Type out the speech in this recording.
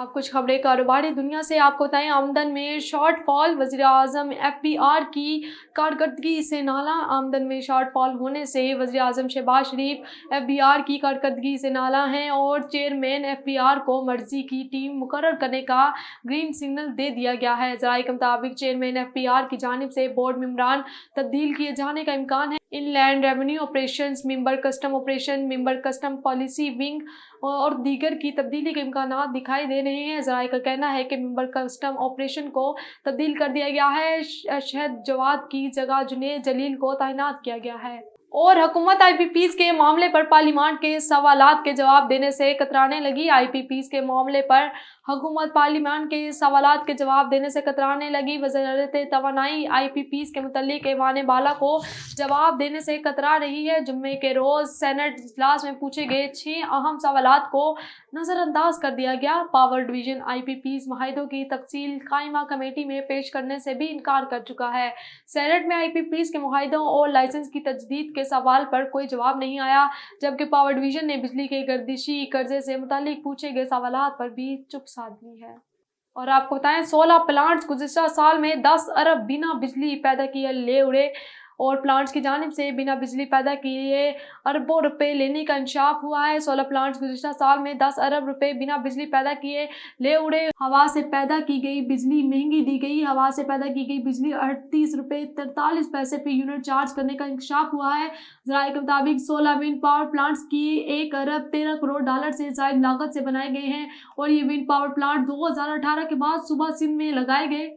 آپ کچھ خبریں کاروباری دنیا سے آپ کو بتائیں، آمدن میں شارٹ فال، وزیر اعظم ایف بی آر کی کارکردگی سے نالاں۔ آمدن میں شارٹ فال ہونے سے وزیر اعظم شہباز شریف ایف بی آر کی کارکردگی سے نالاں ہیں اور چیئرمین ایف بی آر کو مرضی کی ٹیم مقرر کرنے کا گرین سگنل دے دیا گیا ہے۔ ذرائع کے مطابق چیئرمین ایف بی آر کی جانب سے بورڈ ممبران تبدیل کیے جانے کا امکان ہے۔ ان لینڈ ریونیو آپریشنز، ممبر کسٹم آپریشن، ممبر کسٹم پالیسی ونگ اور دیگر کی تبدیلی کے امکانات دکھائی دے رہے ہیں۔ ذرائع کا کہنا ہے کہ ممبر کسٹم آپریشن کو تبدیل کر دیا گیا ہے، شہد جواد کی جگہ جنید جلیل کو تعینات کیا گیا ہے۔ اور حکومت آئی پی پیز کے معاملے پر پارلیمان کے سوالات کے جواب دینے سے کترانے لگی۔ آئی پی پیز کے معاملے پر حکومت پارلیمان کے سوالات کے جواب دینے سے کترانے لگی۔ وزارت توانائی آئی پی پیز کے متعلق ایوان بالا کو جواب دینے سے کترا رہی ہے۔ جمعے کے روز سینٹ اجلاس میں پوچھے گئے 6 اہم سوالات کو نظر انداز کر دیا گیا۔ پاور ڈویژن آئی پی پیز معاہدوں کی تفصیل قائمہ کمیٹی میں پیش کرنے سے بھی انکار کر چکا ہے۔ سینٹ میں آئی پی پیز کے معاہدوں اور لائسنس کی تجدید کے سوال پر کوئی جواب نہیں آیا، جبکہ پاور ڈویژن نے بجلی کے گردشی قرضے سے متعلق پوچھے گئے سوالات پر بھی چپ سادھ لی ہے۔ اور آپ کو بتائیں 16 پلانٹس گزشتہ سال میں 10 ارب بنا بجلی پیدا کیے لے اڑے، اور پلانٹس کی جانب سے بنا بجلی پیدا کیے اربوں روپے لینے کا انکشاف ہوا ہے۔ 16 پلانٹس گزشتہ سال میں 10 ارب روپے بنا بجلی پیدا کیے لے اڑے۔ ہوا سے پیدا کی گئی بجلی مہنگی دی گئی۔ ہوا سے پیدا کی گئی بجلی 38 روپے 43 پیسے فی یونٹ چارج کرنے کا انکشاف ہوا ہے۔ ذرائع کے مطابق 16 ونڈ پاور پلانٹس کی 1 ارب 13 کروڑ ڈالر سے زائد لاگت سے بنائے گئے ہیں، اور یہ ونڈ پاور پلانٹ 2018 کے بعد صوبہ سندھ میں لگائے گئے